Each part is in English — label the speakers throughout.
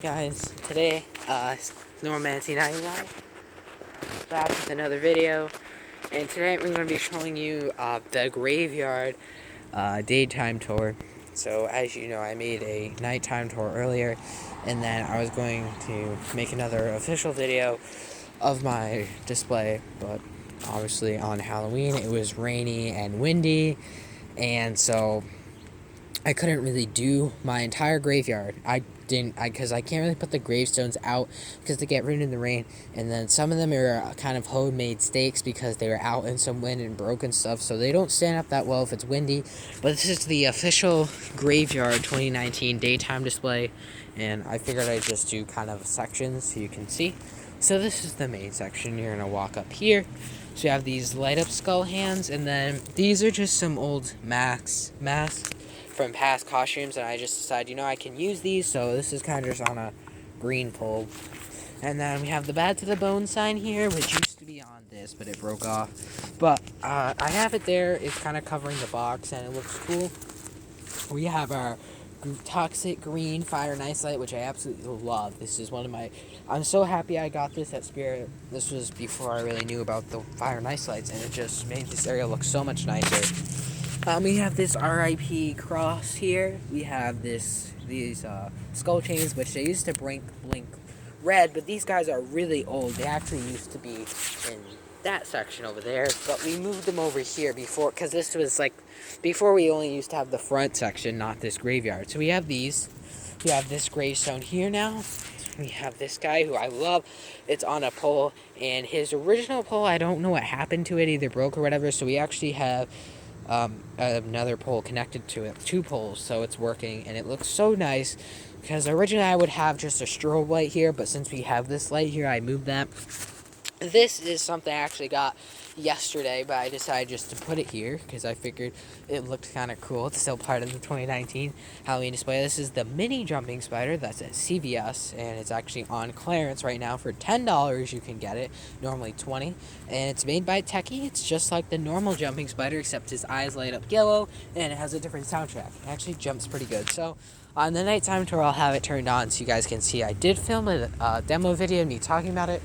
Speaker 1: Guys, today, Normancy99 back with another video, and today we're going to be showing you the graveyard daytime tour. So as you know, I made a nighttime tour earlier, and then I was going to make another official video of my display, but obviously on Halloween it was rainy and windy, and so I couldn't really do my entire graveyard. Because I can't really put the gravestones out because they get ruined in the rain, and then some of them are kind of homemade stakes because they were out in some wind and broken stuff, so they don't stand up that well if it's windy. But this is the official graveyard 2019 daytime display, and I figured I'd just do kind of sections so you can see. So this is the main section. You're gonna walk up here. So you have these light up skull hands, and then these are just some old masks from past costumes, and I just decided, I can use these, so this is kind of just on a green pole. And then we have the Bad to the Bone sign here, which used to be on this, but it broke off. But I have it there. It's kind of covering the box, and it looks cool. We have our Toxic Green Fire and Ice Light, which I absolutely love. This is one of my... I'm so happy I got this at Spirit. This was before I really knew about the Fire and Ice Lights, and it just made this area look so much nicer. We have this RIP cross here. We have these skull chains, which they used to blink red, but these guys are really old. They actually used to be in that section over there, but we moved them over here before, because this was like, before we only used to have the front section, not this graveyard. So we have these. We have this gravestone here now. We have this guy who I love. It's on a pole, and his original pole, I don't know what happened to it, either broke or whatever, so we actually have another pole connected to it, 2 poles, so it's working, and it looks so nice, because originally I would have just a strobe light here, but since we have this light here, I moved that. This is something I actually got yesterday, but I decided just to put it here because I figured it looked kind of cool. It's still part of the 2019 Halloween display. This is the mini jumping spider that's at CVS, and it's actually on clearance right now for $10. You can get it, normally $20, and it's made by Techie. It's just like the normal jumping spider, except his eyes light up yellow, and it has a different soundtrack. It actually jumps pretty good. So on the nighttime tour, I'll have it turned on so you guys can see. I did film a demo video of me talking about it.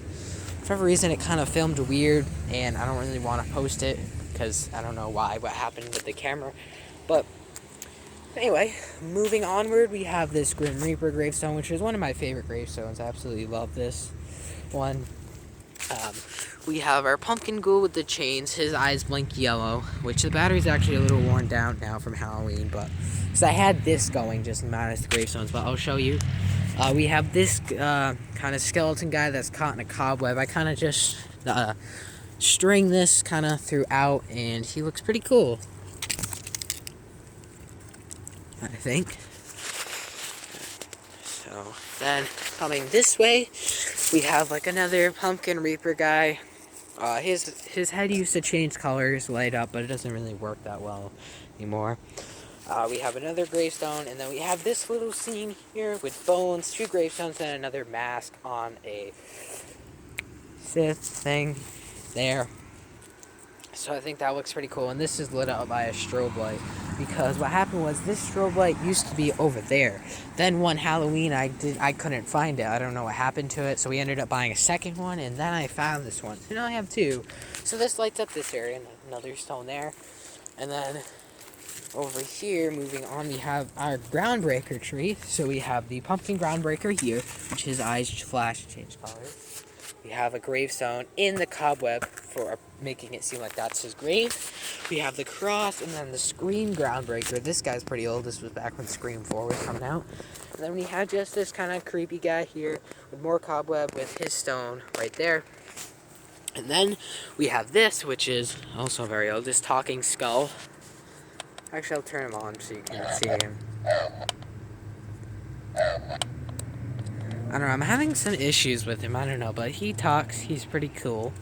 Speaker 1: For whatever reason, it kind of filmed weird, and I don't really want to post it because I don't know what happened with the camera. But anyway, moving onward, we have this Grim Reaper gravestone, which is one of my favorite gravestones. I absolutely love this one. We have our pumpkin ghoul with the chains. His eyes blink yellow, which the battery's actually a little worn down now from Halloween, but because I had this going just minus the gravestones, but I'll show you. We have this kind of skeleton guy that's caught in a cobweb. I kind of just string this kind of throughout, and he looks pretty cool, I think. So then coming this way, we have like another pumpkin reaper guy. His head used to change colors, light up, but it doesn't really work that well anymore. We have another gravestone, and then we have this little scene here with bones, 2 gravestones, and another mask on a Sith thing there. So I think that looks pretty cool, and this is lit up by a strobe light, because what happened was this strobe light used to be over there. Then one Halloween I couldn't find it. I don't know what happened to it, so we ended up buying a second one, and then I found this one. So now I have 2. So this lights up this area, and another stone there. And then over here, moving on, we have our groundbreaker tree. So we have the pumpkin groundbreaker here, which his eyes flash and change colors. We have a gravestone in the cobweb for making it seem like that's his grave. We have the cross, and then the Scream groundbreaker. This guy's pretty old. This was back when Scream 4 was coming out. And then we have just this kind of creepy guy here with more cobweb with his stone right there. And then we have this, which is also very old, this talking skull. Actually, I'll turn him on so you can see him. I don't know, I'm having some issues with him, I don't know, but he talks, he's pretty cool.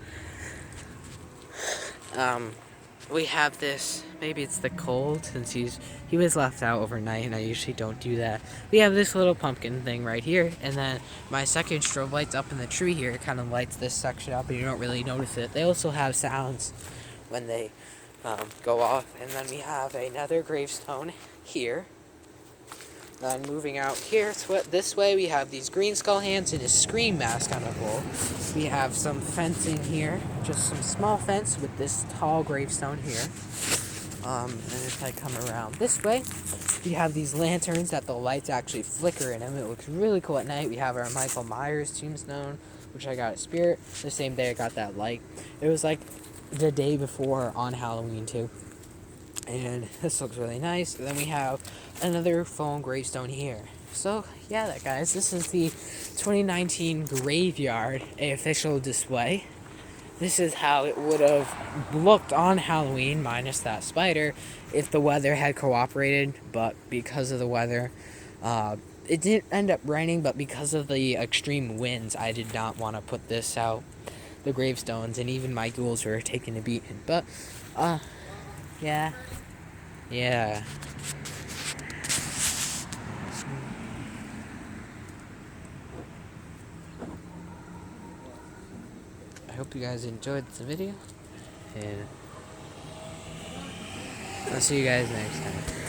Speaker 1: We have this, maybe it's the cold, since he was left out overnight, and I usually don't do that. We have this little pumpkin thing right here, and then my second strobe light's up in the tree here. It kind of lights this section up, and you don't really notice it. They also have sounds when they go off. And then we have another gravestone here. Then moving out here, this way we have these green skull hands and a scream mask on the pole. We have some fencing here, just some small fence with this tall gravestone here. And if I come around this way, we have these lanterns that the lights actually flicker in them. It looks really cool at night. We have our Michael Myers tombstone, which I got at Spirit. The same day I got that light. It was like the day before on Halloween too. And this looks really nice. And then we have another foam gravestone here. So yeah, guys, this is the 2019 Graveyard official display. This is how it would have looked on Halloween, minus that spider, if the weather had cooperated. But because of the weather, it didn't end up raining, but because of the extreme winds, I did not want to put this out. The gravestones, and even my ghouls were taking a beating. But, yeah. Yeah. I hope you guys enjoyed the video, and I'll see you guys next time.